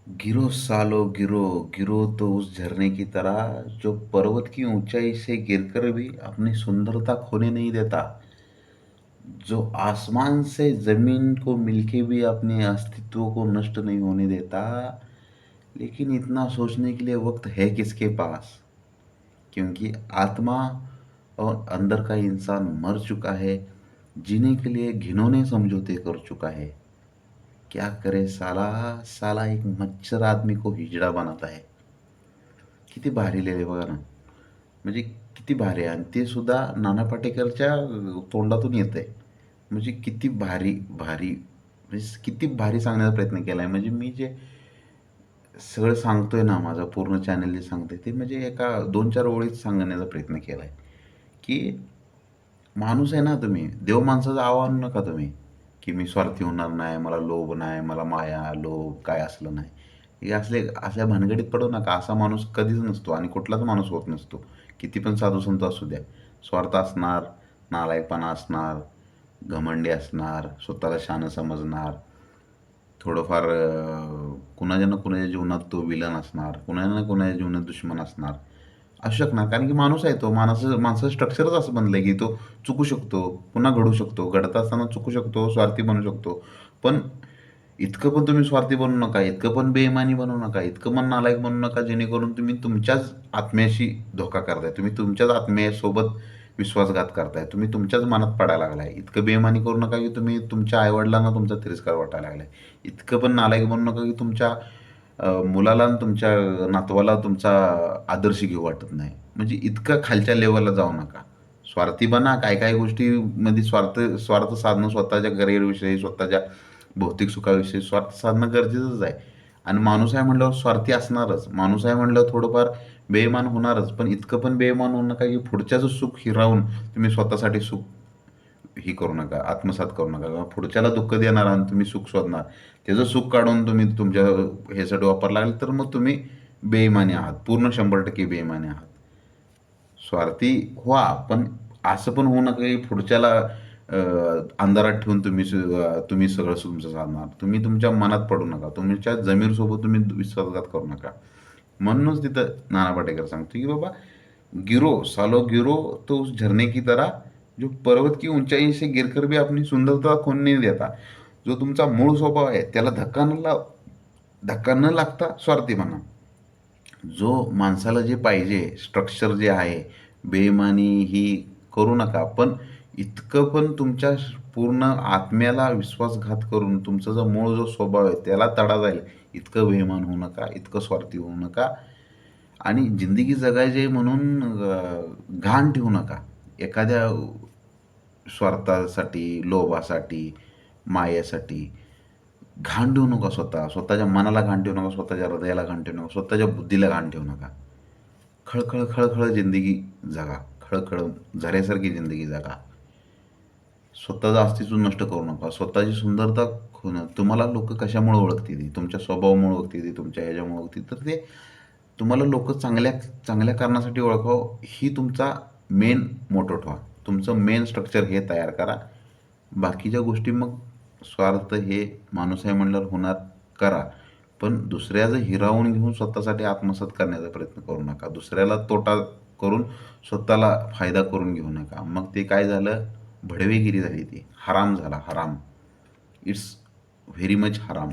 गिरो सालो गिरो, गिरो तो उस झरने की तरह जो पर्वत की ऊंचाई से गिरकर भी अपनी सुंदरता खोने नहीं देता, जो आसमान से जमीन को मिलके भी अपने अस्तित्व को नष्ट नहीं होने देता। लेकिन इतना सोचने के लिए वक्त है किसके पास? क्योंकि आत्मा और अंदर का इंसान मर चुका है, जीने के लिए घिनौने समझौते कर चुका है। क्या करे साला, साला एक मच्छर आदमी को हिजडा बनवत आहे. किती भारी लिहिले बघा ना. म्हणजे किती भारी आहे आणि ते सुद्धा नाना पाटेकरच्या तोंडातून येतंय. म्हणजे किती भारी, भारी म्हणजे किती भारी सांगण्याचा प्रयत्न केलाय. म्हणजे मी जे सगळं सांगतोय ना, माझा पूर्ण चॅनल जे सांगतोय ते म्हणजे एका 2-4 ओळीत सांगण्याचा प्रयत्न केलाय, की माणूस आहे ना तुम्ही, देव माणसाचं आव्हान नका तुम्ही, की मी स्वार्थी होणार नाही, मला लोभ नाही, मला माया, लोभ काय असलं नाही. हे असल्या भानगडीत पडू नका. असा माणूस कधीच नसतो आणि कुठलाच माणूस होत नसतो. किती पण साधू संत असू द्या. स्वार्थ असणार, नालायकपणा असणार, घमंडी असणार, स्वतःला शहाणं समजणार, थोडंफार कुणाच्या ना कुणाच्या जीवनात तो विलन असणार, कुणाच्या ना कुणाच्या जीवनात दुश्मन असणार. असू शकणार कारण की माणूस आहे तो. माणसाचं स्ट्रक्चरच असं बनलं आहे की तो चुकू शकतो, पुन्हा घडू शकतो. घडत असताना चुकू शकतो, स्वार्थी बनू शकतो. पण इतकं पण तुम्ही स्वार्थी बनू नका, इतकं पण बेईमानी बनू नका, इतकं पण नालायक बनू नका, जेणेकरून तुम्ही तुमच्याच आत्म्याशी धोका करताय. तुम्ही तुमच्याच आत्म्यासोबत विश्वासघात करताय. तुम्ही तुमच्याच मनात पडायला लागलाय. इतकं बेईमानी करू नका की तुम्ही तुमच्या आई-वडिलांना तुमचा तिरस्कार वाटायला लागलाय. इतकं पण नालायक बनू नका की तुमच्या मुलाला आणि तुमच्या नातवाला तुमचा आदर्श घेऊ वाटत नाही. म्हणजे इतकं खालच्या लेव्हलला जाऊ नका. स्वार्थी बना. काही-काही गोष्टीमध्ये स्वार्थ स्वार्थ साधणं स्वतःच्या करिअरविषयी, स्वतःच्या भौतिक सुखाविषयी स्वार्थ साधणं गरजेचंच आहे. आणि माणूस आहे म्हटल्यावर स्वार्थी असणारच. माणूस आहे म्हटल्यावर थोडंफार बेईमान होणारच. पण इतकं पण बेईमान होऊ नका की पुढच्याचं सुख हिरावून तुम्ही स्वतःसाठी सुख ही करू नका, आत्मसात करू नका किंवा पुढच्याला दुःख देणार आणि तुम्ही सुख शोधणार. त्याचं सुख काढून तुम्ही तुमच्या ह्यासाठी वापरायला लागले तर मग तुम्ही बेईमानी आहात. पूर्ण 100% बेईमानी आहात. स्वार्थी व्हा, पण असं पण होऊ नका की पुढच्याला अंधारात ठेवून तुम्ही सगळं तुमचं साधणार. तुम्ही तुमच्या मनात पडू नका. तुमच्या जमीरसोबत तुम्ही विश्वासघात करू नका. म्हणूनच तिथं नाना पाटेकर सांगतो की बाबा गिरो सालो गिरो तो उस झरने की तरह जो पर्वत की ऊंचाई से गिरकर भी अपनी सुंदरता खोने नहीं देता. जो तुमचा मूळ स्वभाव आहे त्याला धक्का न लागता स्वार्थी बना. जो माणसाला जे पाहिजे स्ट्रक्चर जे आहे, बेईमानी ही करू नका. पण इतकं पण तुमच्या पूर्ण आत्म्याला विश्वासघात करून तुमचा जो मूळ जो स्वभाव आहे त्याला तडा जाईल इतकं बेईमान होऊ नका, इतकं स्वार्थी होऊ नका. आणि जिंदगी जगायची म्हणून घाण ठेवू नका. एखाद्या स्वार्थासाठी, लोभासाठी, मायेसाठी घाण ठेवू नका स्वतः. स्वतःच्या मनाला घाण ठेवू नका, स्वतःच्या हृदयाला घाण ठेवू नका, स्वतःच्या बुद्धीला घाण ठेवू नका. खळखळ, खळखळ जिंदगी जगा. खळखळ झऱ्यासारखी जिंदगी जगा. स्वतःचं अस्तित्व नष्ट करू नका. स्वतःची सुंदरता तुम्हाला लोकं कशामुळे ओळखतील? तुमच्या स्वभावामुळे ओळखतील, तुमच्या ह्याच्यामुळे ओळखतील. तर ते तुम्हाला लोकं चांगल्या चांगल्या कारणासाठी ओळखावं ही तुमचा मेन मोटो ठेवा. तुमचं मेन स्ट्रक्चर हे तयार करा. बाकीच्या गोष्टी मग स्वार्थ हे माणूस आहे म्हणल्यावर होणार करा. पण दुसऱ्याचं हिरावून घेऊन स्वतःसाठी आत्मसात करण्याचा प्रयत्न करू नका. दुसऱ्याला तोटा करून स्वतःला फायदा करून घेऊ नका. मग ते काय झालं? भडवेगिरी झाली ती. हराम झाला हराम. इट्स व्हेरी मच हराम.